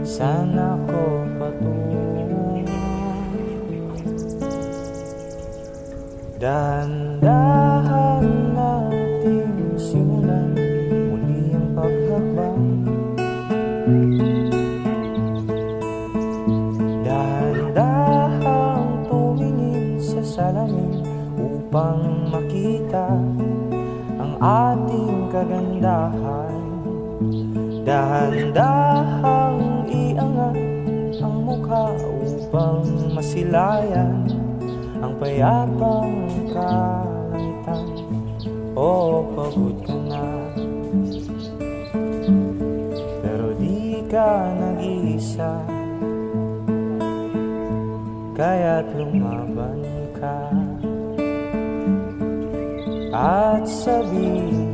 sana ko patungo. Dahan-dahan natin simulan muli ang paghakbang. Dahan-dahang tumingin sa salamin upang makita ang ating kagandahan. Dahan-dahang iangat ang mukha upang masilayan ang payapang kalangitan. O pagod ka na, pero di ka nag-iisa, kaya't lumaban ka at sabihin